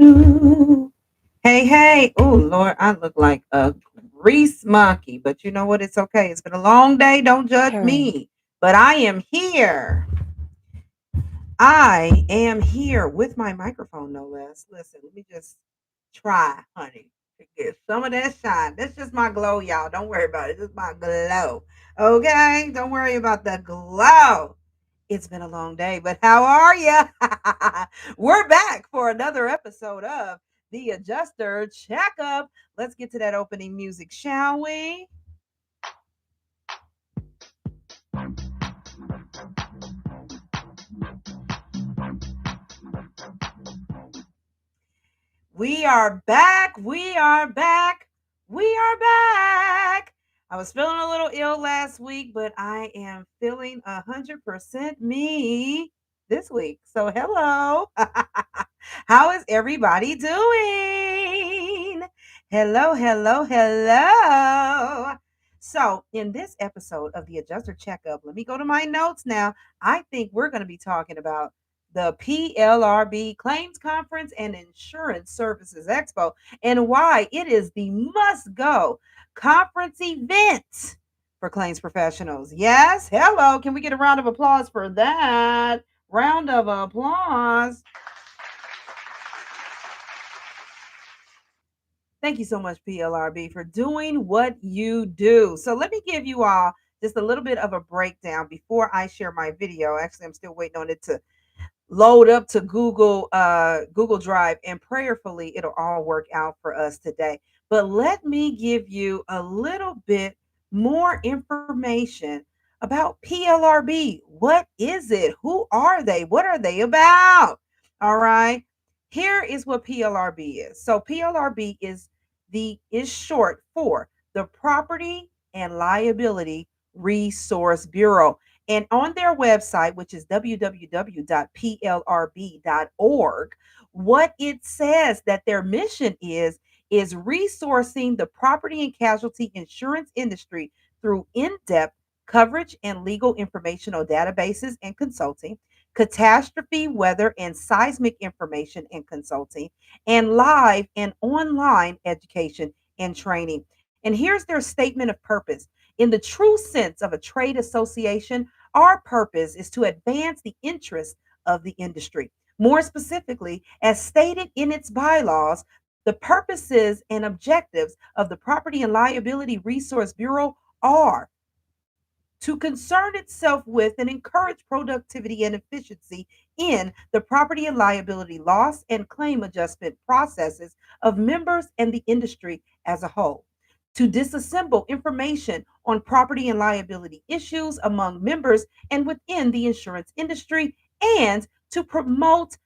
Ooh. Hey, hey. Oh, Lord, I look like a grease monkey, but you know what? It's okay. It's been a long day. Don't judge Right. me. But I am here. I am here with my microphone, no less. Listen, let me just try, honey, to get some of that shine. That's just my glow, y'all. Don't worry about it. This is my glow. Okay? Don't worry about the glow. It's been a long day, but how are you? We're back for another episode of The Adjuster Checkup. Let's get to that opening music, shall we? We are back. We are back. We are back. I was feeling a little ill last week, but I am feeling 100% me this week. So, hello. How is everybody doing? Hello, hello, hello. So, in this episode of the Adjuster Checkup, let me go to my notes now. I think we're going to be talking about the PLRB Claims Conference and Insurance Services Expo and why it is the must go conference event for claims professionals. Yes, hello. Can we get a round of applause for that? Round of applause. Thank you so much, PLRB, for doing what you do. So, let me give you all just a little bit of a breakdown before I share my video. Actually, I'm still waiting on it to load up to Google Drive, and prayerfully it'll all work out for us today. But let me give you a little bit more information about PLRB. What is it? Who are they? What are they about? All right. Here is what PLRB is. So PLRB is short for the Property and Liability Resource Bureau. And on their website, which is www.plrb.org, what it says that their mission is resourcing the property and casualty insurance industry through in-depth coverage and legal informational databases and consulting, catastrophe, weather, and seismic information and consulting, and live and online education and training. And here's their statement of purpose. In the true sense of a trade association, our purpose is to advance the interests of the industry. More specifically, as stated in its bylaws, the purposes and objectives of the Property and Liability Resource Bureau are to concern itself with and encourage productivity and efficiency in the property and liability loss and claim adjustment processes of members and the industry as a whole, to disassemble information on property and liability issues among members and within the insurance industry, and to promote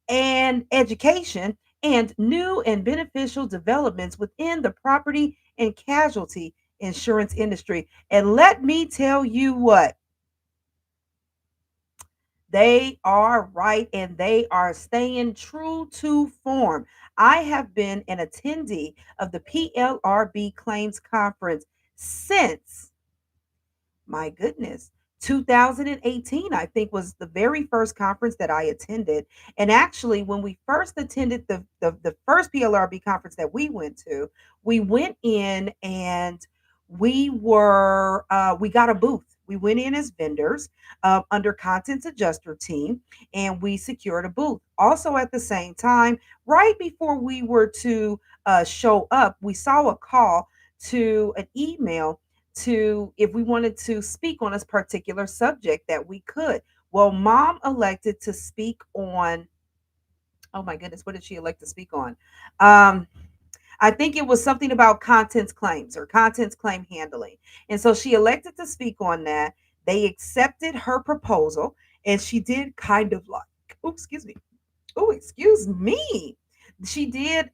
and education and new and beneficial developments within the property and casualty insurance industry. And let me tell you what, they are right and they are staying true to form. I have been an attendee of the PLRB Claims Conference since, my goodness, 2018, I think, was the very first conference that I attended. And actually, when we first attended the first PLRB conference that we went to, we went in and we got a booth. We went in as vendors under contents adjuster team, and we secured a booth. Also, at the same time, right before we were to show up, we saw a call to an email to if we wanted to speak on a particular subject that we could. Well, mom elected to speak on, oh my goodness, what did she elect to speak on? Um, I think it was something about contents claims or contents claim handling. And so she elected to speak on that. They accepted her proposal, and she did kind of like, oh, excuse me. Oh, excuse me. She did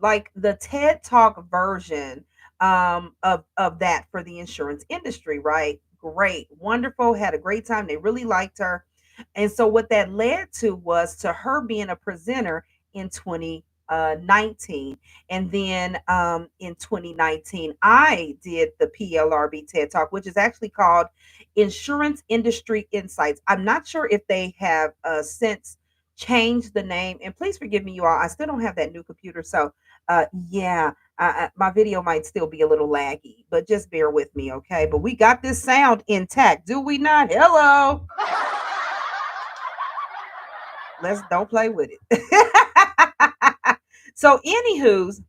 like the TED Talk version of that for the insurance industry, right? Great, wonderful, had a great time. They really liked her. And so what that led to was to her being a presenter in 2019. And then in 2019, I did the PLRB TED Talk, which is actually called Insurance Industry Insights. I'm not sure if they have since changed the name. And please forgive me, you all. I still don't have that new computer. So, yeah, my video might still be a little laggy, but just bear with me, okay? But we got this sound intact, do we not? Hello. Let's don't play with it. So, anywho's,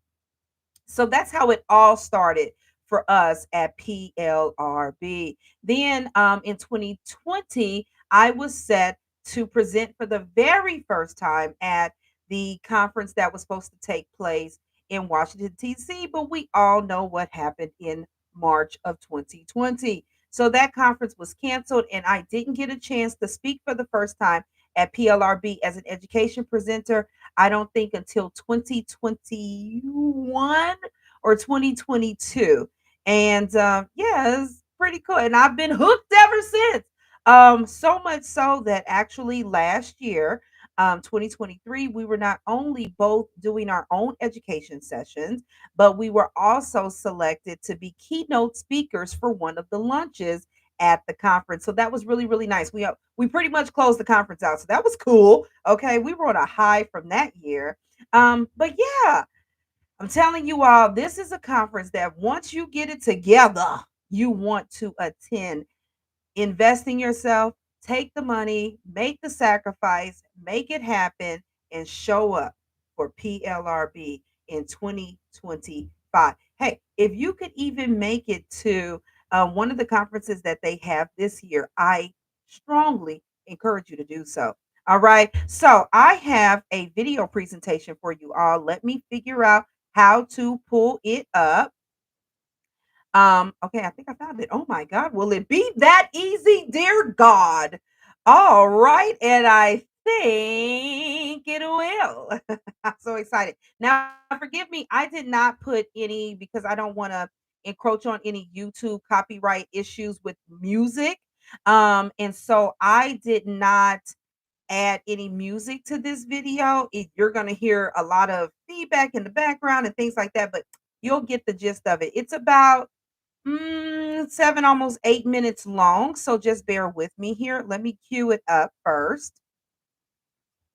so that's how it all started for us at PLRB. Then in 2020, I was set to present for the very first time at the conference that was supposed to take place in Washington, D.C. But we all know what happened in March of 2020. So that conference was canceled, and I didn't get a chance to speak for the first time at PLRB as an education presenter. I don't think until 2021 or 2022. And yeah, it's pretty cool. And I've been hooked ever since. So much so that actually last year, 2023, we were not only both doing our own education sessions, but we were also selected to be keynote speakers for one of the lunches at the conference. So that was really, really nice. We pretty much closed the conference out. So that was cool. Okay. We were on a high from that year. But yeah, I'm telling you all, this is a conference that once you get it together, you want to attend. Invest in yourself, take the money, make the sacrifice, make it happen, and show up for PLRB in 2025. Hey, if you could even make it to one of the conferences that they have this year, I strongly encourage you to do so. All right. So I have a video presentation for you all. Let me figure out how to pull it up. Okay, I think I found it. Oh my God, will it be that easy, dear God? All right, and I think it will. I'm so excited. Now, forgive me, I did not put any because I don't want to encroach on any YouTube copyright issues with music. And so I did not add any music to this video. You're going to hear a lot of feedback in the background and things like that, but you'll get the gist of it. It's about 7, almost 8 minutes long, so just bear with me here. Let me cue it up first,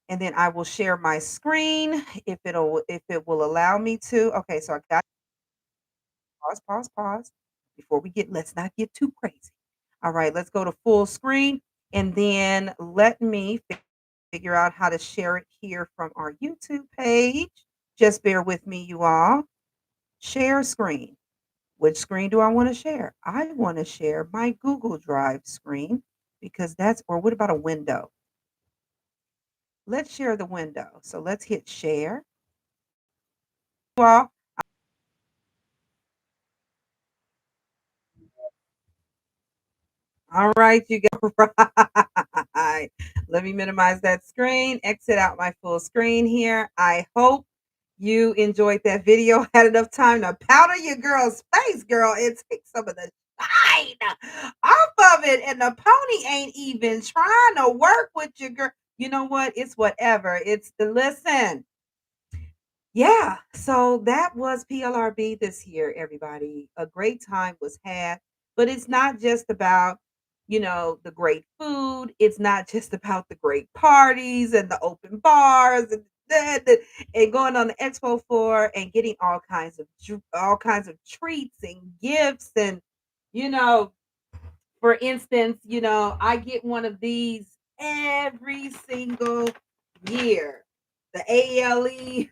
and then I will share my screen if it will allow me to. Okay, so I got pause before we get let's not get too crazy. All right, let's go to full screen, and then let me figure out how to share it here from our YouTube page. Just bear with me, you all. Share screen. Which screen do I want to share? I want to share my Google Drive screen because that's, or what about a window? Let's share the window. So let's hit share. Well, all right, you go right. Let me minimize that screen, exit out my full screen here. I hope you enjoyed that video, had enough time to powder your girl's face, girl, and take some of the shine off of it. And the pony ain't even trying to work with your girl. You know what? It's whatever. It's the listen. Yeah, so that was PLRB this year, everybody. A great time was had, but it's not just about, the great food. It's not just about the great parties and the open bars and going on the expo floor and getting all kinds of treats and gifts and you know for instance, I get one of these every single year. The ALE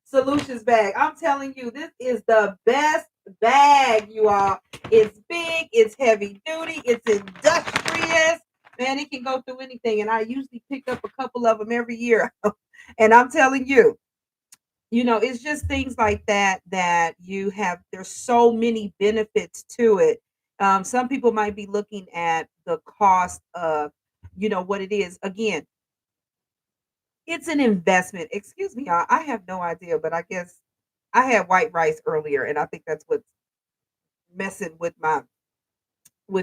solutions bag. I'm telling you, this is the best bag, you all. It's big, it's heavy duty, it's industrious. Man, it can go through anything. And I usually pick up a couple of them every year. And I'm telling you, it's just things like that you have. There's so many benefits to it. Some people might be looking at the cost of what it is. Again, it's an investment. Excuse me, y'all, I have no idea, but I guess I had white rice earlier, and I think that's what's messing with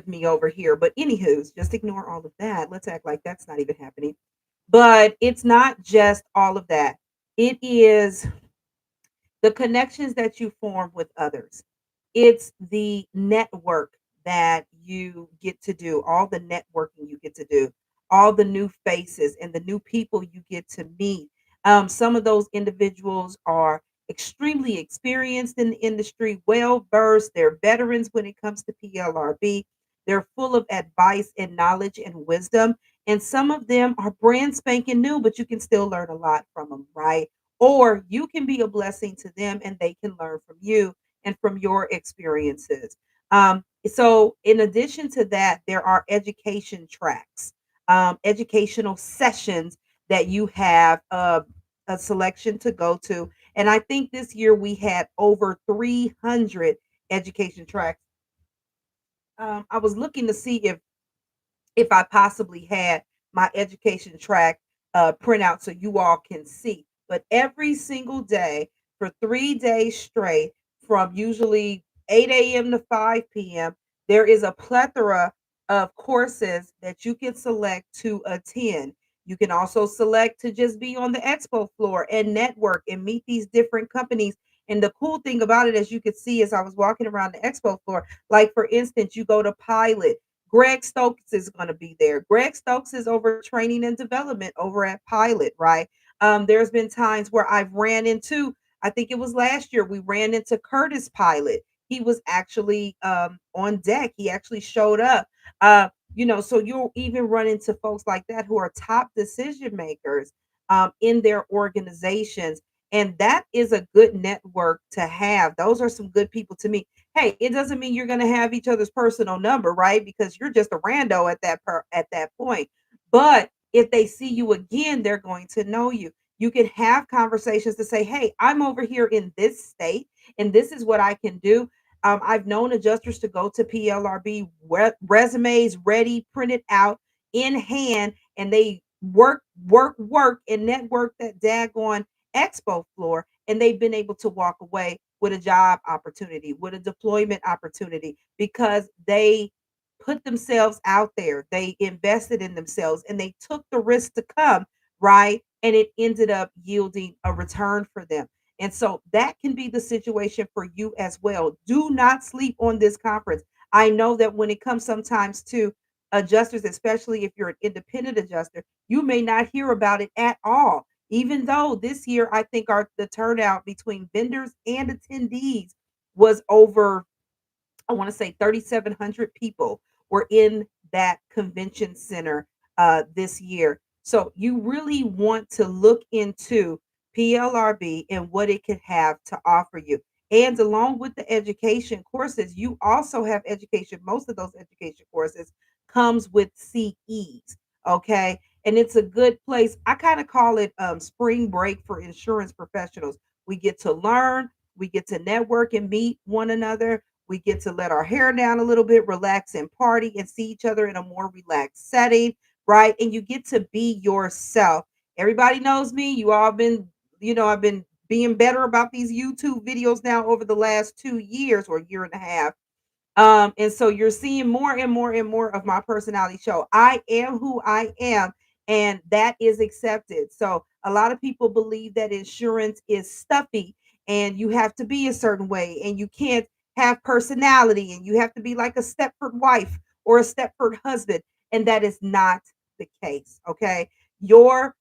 me over here. But anywho's, just ignore all of that. Let's act like that's not even happening. But it's not just all of that. It is the connections that you form with others. It's the network that you get to do, all the networking you get to do. all the new faces and the new people you get to meet. Some of those individuals are extremely experienced in the industry, well versed. They're veterans when it comes to PLRB. They're full of advice and knowledge and wisdom. And some of them are brand spanking new, but you can still learn a lot from them, right? Or you can be a blessing to them and they can learn from you and from your experiences. So, in addition to that, there are education tracks, educational sessions that you have a selection to go to. And I think this year we had over 300 education tracks. I was looking to see if I possibly had my education track printout so you all can see. But every single day for 3 days straight, from usually 8 a.m. to 5 p.m., there is a plethora of courses that you can select to attend. You can also select to just be on the expo floor and network and meet these different companies. And the cool thing about it, as you could see as I was walking around the expo floor, like for instance, you go to Pilot. Greg Stokes is going to be there. Greg Stokes is over training and development over at Pilot, right? There's been times where I've ran into, I think it was last year, we ran into Curtis Pilot. He was actually on deck. He actually showed up. So you'll even run into folks like that who are top decision makers in their organizations. And that is a good network to have. Those are some good people to meet. Hey, it doesn't mean you're going to have each other's personal number, right? Because you're just a rando at that point. But if they see you again, they're going to know you. You can have conversations to say, "Hey, I'm over here in this state, and this is what I can do." I've known adjusters to go to PLRB resumes ready, printed out in hand, and they work, and network that daggone expo floor, and they've been able to walk away with a job opportunity, with a deployment opportunity, because they put themselves out there. They invested in themselves and they took the risk to come, right? And it ended up yielding a return for them. And so that can be the situation for you as well. Do not sleep on this conference. I know that when it comes sometimes to adjusters, especially if you're an independent adjuster, you may not hear about it at all. Even though this year, I think the turnout between vendors and attendees was over, I want to say 3,700 people were in that convention center this year. So you really want to look into PLRB and what it can have to offer you. And along with the education courses, you also have education. Most of those education courses comes with CEs. Okay. And it's a good place. I kind of call it spring break for insurance professionals. We get to learn, we get to network and meet one another, we get to let our hair down a little bit, relax and party and see each other in a more relaxed setting, right? And you get to be yourself. Everybody knows me. You all been, I've been being better about these YouTube videos now over the last 2 years or year and a half. And so you're seeing more and more and more of my personality show. I am who I am, and that is accepted. So a lot of people believe that insurance is stuffy and you have to be a certain way and you can't have personality and you have to be like a Stepford wife or a Stepford husband. And that is not the case. Okay. Your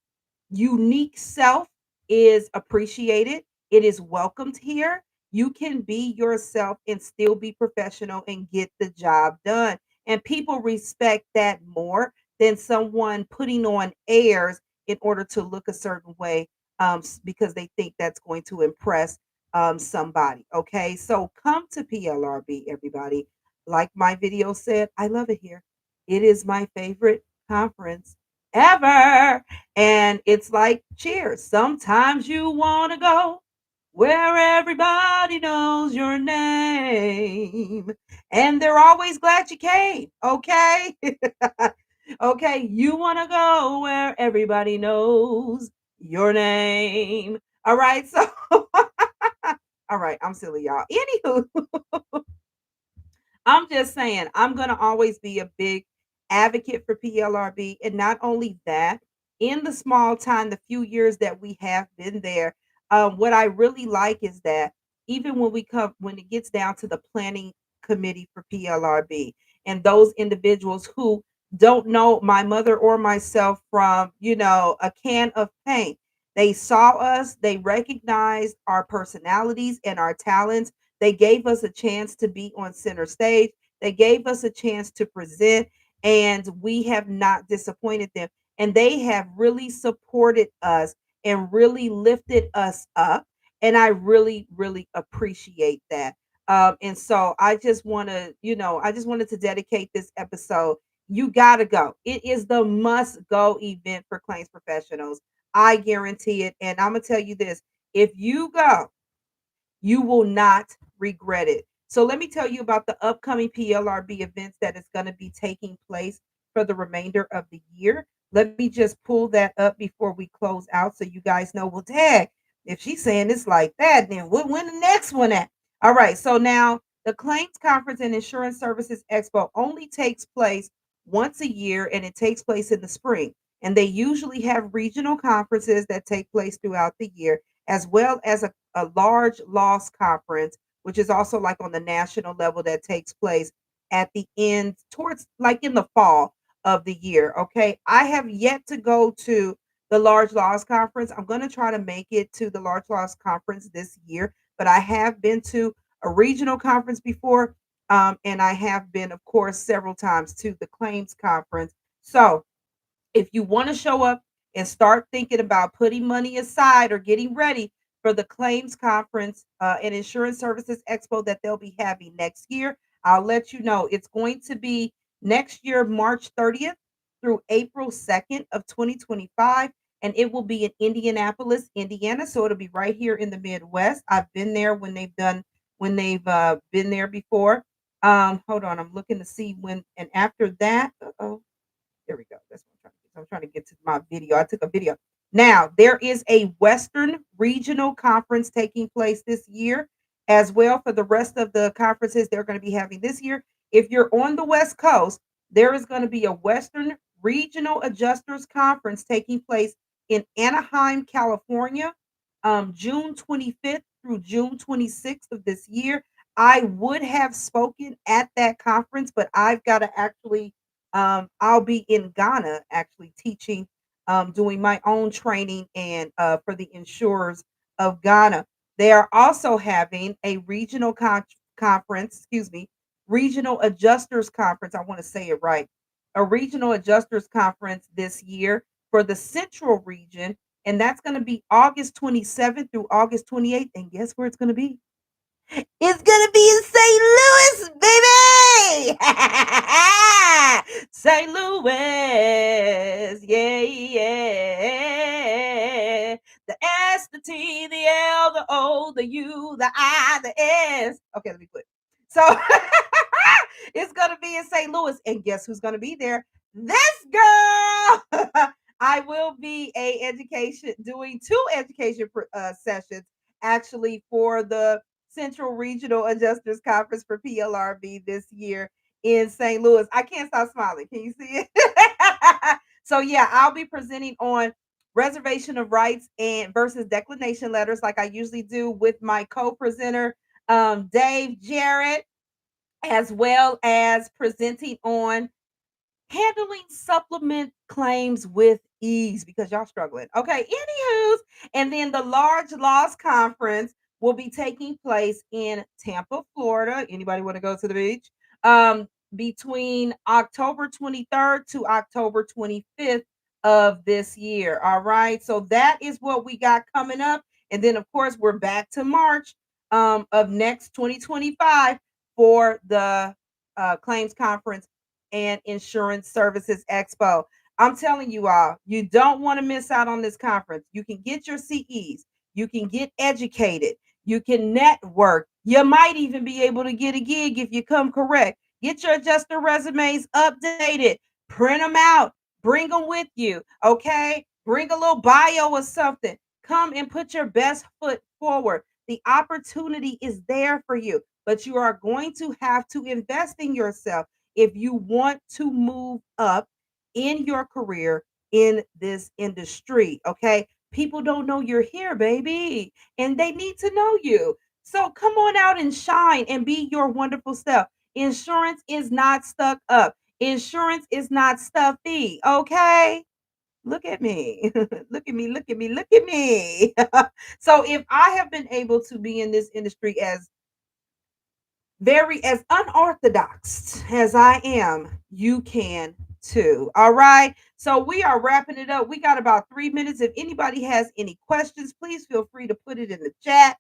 unique self is appreciated. It is welcomed here. You can be yourself and still be professional and get the job done. And people respect that more than someone putting on airs in order to look a certain way because they think that's going to impress somebody. Okay. So come to PLRB, everybody. Like my video said, I love it here. It is my favorite conference ever. And it's like cheers. Sometimes you want to go where everybody knows your name. And they're always glad you came. Okay. Okay. You want to go where everybody knows your name. All right. So, all right. I'm silly, y'all. Anywho, I'm just saying, I'm going to always be a big advocate for PLRB. And not only that, in the small time, the few years that we have been there, what I really like is that even when it gets down to the planning committee for PLRB and those individuals who don't know my mother or myself from, a can of paint. They saw us, they recognized our personalities and our talents. They gave us a chance to be on center stage. They gave us a chance to present, and we have not disappointed them. And they have really supported us and really lifted us up. And I really, really appreciate that. And so I just wanted to dedicate this episode. You got to go. It is the must go event for claims professionals. I guarantee it. And I'm going to tell you this, if you go, you will not regret it. So let me tell you about the upcoming PLRB events that is going to be taking place for the remainder of the year. Let me just pull that up before we close out so you guys know, well, tag, if she's saying it's like that, then when the next one at? All right. So now the Claims Conference and Insurance Services Expo only takes place once a year, and it takes place in the spring. And they usually have regional conferences that take place throughout the year, as well as a large loss conference, which is also like on the national level that takes place at the end, towards like in the fall of the year. Okay. I have yet to go to the large loss conference. I'm going to try to make it to the large loss conference this year, but I have been to a regional conference before. And I have been, of course, several times to the claims conference. So, if you want to show up and start thinking about putting money aside or getting ready for the claims conference and insurance services expo that they'll be having next year, I'll let you know. It's going to be next year, March 30th through April 2nd of 2025. And it will be in Indianapolis, Indiana. So it'll be right here in the Midwest. I've been there when they've been there before. Hold on, I'm looking to see when and after that. Oh, there we go. That's what I'm trying to get. So I'm trying to get to my video. I took a video. Now, there is a Western Regional Conference taking place this year as well. For the rest of the conferences they're going to be having this year, if you're on the West Coast, there is going to be a Western Regional Adjusters Conference taking place in Anaheim, California, June 25th through June 26th of this year. I would have spoken at that conference, but I've got to actually I'll be in Ghana actually teaching, doing my own training and for the insurers of Ghana. They are also having a conference, excuse me, regional adjusters conference. I want to say it right. A regional adjusters conference this year for the central region. And that's going to be August 27th through August 28th. And guess where it's going to be? It's gonna be in St. Louis, baby. St. Louis, yeah, yeah. The S, the T, the L, the O, the U, the I, the S. Okay, let me quit. So it's gonna be in St. Louis, and guess who's gonna be there? This girl. I will be doing two education sessions actually for the Central Regional Adjusters Conference for PLRB this year in St. Louis. I can't stop smiling. Can you see it? So yeah, I'll be presenting on reservation of rights and versus declination letters like I usually do with my co-presenter Dave Jarrett, as well as presenting on handling supplement claims with ease because y'all struggling. Okay, anywho's, and then the large loss conference will be taking place in Tampa, Florida. Anybody want to go to the beach? Between October 23rd to October 25th of this year. All right, so that is what we got coming up, and then of course we're back to March of next 2025 for the claims conference and Insurance Services Expo. I'm telling you all, you don't want to miss out on this conference. You can get your CEs, you can get educated, you can network. You might even be able to get a gig if you come correct. Get your adjuster resumes updated, print them out, bring them with you. Okay, bring a little bio or something. Come and put your best foot forward. The opportunity is there for you, but you are going to have to invest in yourself if you want to move up in your career in this industry. Okay. People don't know you're here, baby, and they need to know you. So come on out and shine and be your wonderful self. Insurance is not stuck up. Insurance is not stuffy, okay? Look at me. Look at me, look at me, look at me. So if I have been able to be in this industry as unorthodox as I am, you can too. All right. So we are wrapping it up. We got about 3 minutes. If anybody has any questions, please feel free to put it in the chat.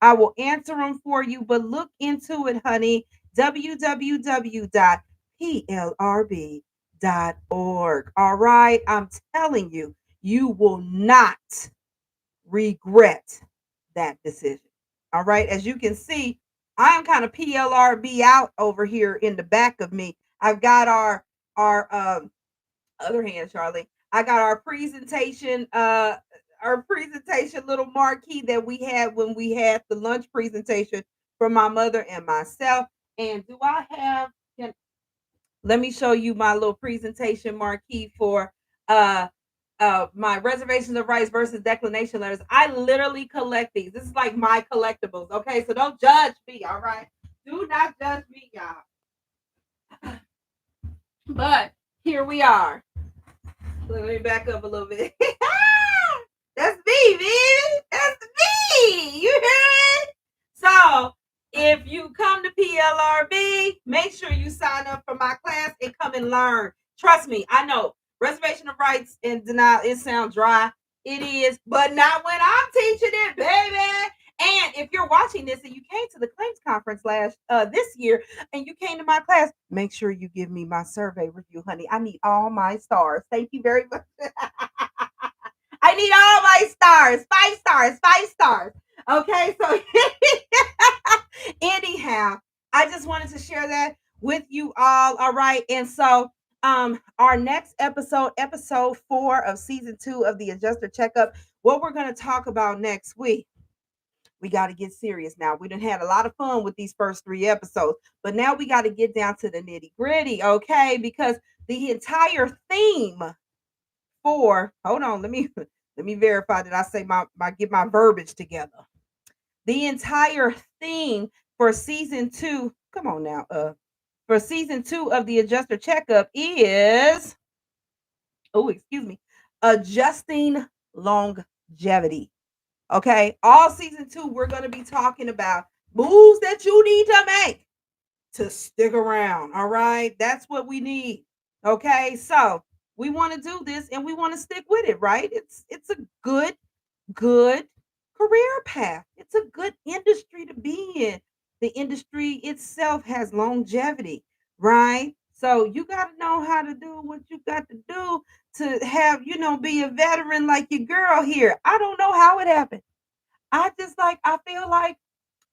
I will answer them for you, but look into it, honey. www.plrb.org. All right. I'm telling you, you will not regret that decision. All right. As you can see, I am kind of PLRB out over here in the back of me. I've got our other hand, Charlie. I got our presentation little marquee that we had when we had the lunch presentation for my mother and myself. And do I have can let me show you my little presentation marquee for uh my reservations of rights versus declination letters. I literally collect these. This is like my collectibles. Okay, so don't judge me. All right, do not judge me, y'all. But here we are. Let me back up a little bit. That's me, baby. That's me. You hear me? So if you come to PLRB, make sure you sign up for my class and come and learn. Trust me, I know reservation of rights and denial, it sounds dry. It is, but not when I'm teaching it, baby. And if you're watching this and you came to the claims conference this year and you came to my class, make sure you give me my survey review, honey. I need all my stars. Thank you very much. I need all my stars. 5 stars, 5 stars. Okay, so anyhow, I just wanted to share that with you all. All right. And so our next episode 4 of season 2 of the adjuster checkup, what we're going to talk about next week. We got to get serious now. We done had a lot of fun with these first 3 episodes, but now we got to get down to the nitty gritty, okay? Because the entire theme hold on, let me verify that I say my get my verbiage together. The entire theme for season 2, come on now, for season 2 of the adjuster checkup is, oh, excuse me, adjusting longevity. Okay, all season 2, we're going to be talking about moves that you need to make to stick around. All right, that's what we need. Okay, so we want to do this and we want to stick with it, right? It's a good career path. It's a good industry to be in. The industry itself has longevity, right? So you got to know how to do what you got to do to have, be a veteran like your girl here. I don't know how it happened. I feel like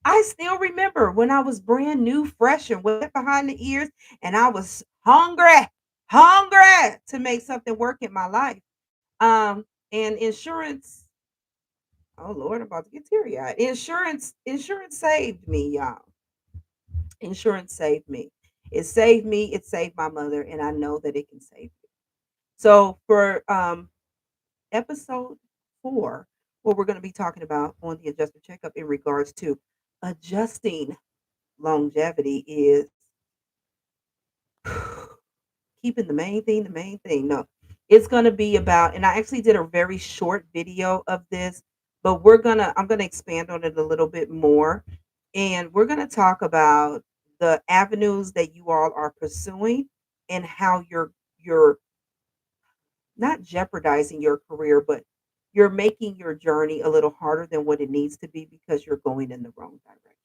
I still remember when I was brand new, fresh, and wet behind the ears, and I was hungry to make something work in my life. And insurance, oh Lord, I'm about to get teary eyed. Insurance saved me, y'all. Insurance saved me. It saved me, it saved my mother, and I know that it can save you. So for episode 4, what we're going to be talking about on the adjuster checkup in regards to adjusting longevity is keeping the main thing. No, it's going to be about, and I actually did a very short video of this, but I'm going to expand on it a little bit more. And we're going to talk about the avenues that you all are pursuing and how you're not jeopardizing your career, but you're making your journey a little harder than what it needs to be because you're going in the wrong direction.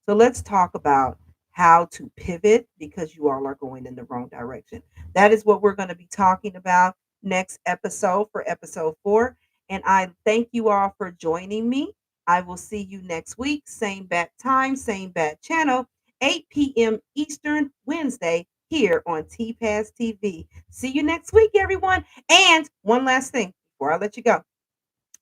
So let's talk about how to pivot because you all are going in the wrong direction. That is what we're going to be talking about next episode for episode 4. And I thank you all for joining me. I will see you next week, same bat time, same bat channel, 8 p.m. Eastern, Wednesday, here on TPAS TV. See you next week, everyone. And one last thing before I let you go.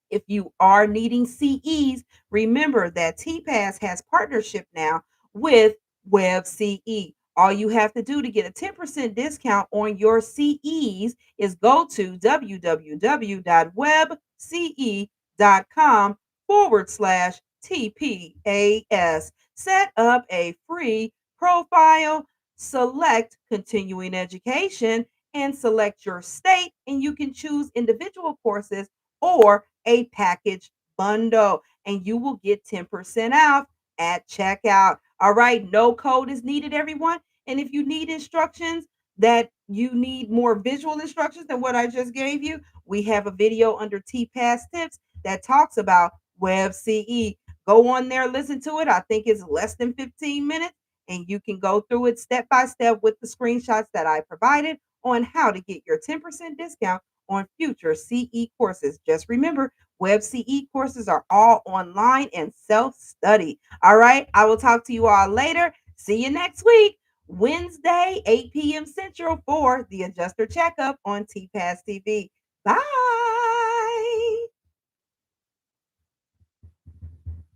If you are needing CEs, remember that TPAS has partnership now with WebCE. All you have to do to get a 10% discount on your CEs is go to www.webce.com/TPAS. Set up a free profile, select continuing education and select your state, and you can choose individual courses or a package bundle, and you will get 10% off at checkout. All right, no code is needed, everyone. And if you need instructions that you need more visual instructions than what I just gave you, we have a video under TPAS tips that talks about Web CE. Go on there, listen to it. I think it's less than 15 minutes, and you can go through it step by step with the screenshots that I provided on how to get your 10% discount on future CE courses. Just remember, Web CE courses are all online and self study. All right, I will talk to you all later. See you next week, Wednesday, 8 p.m. Central, for the Adjuster Checkup on TPAS TV. Bye.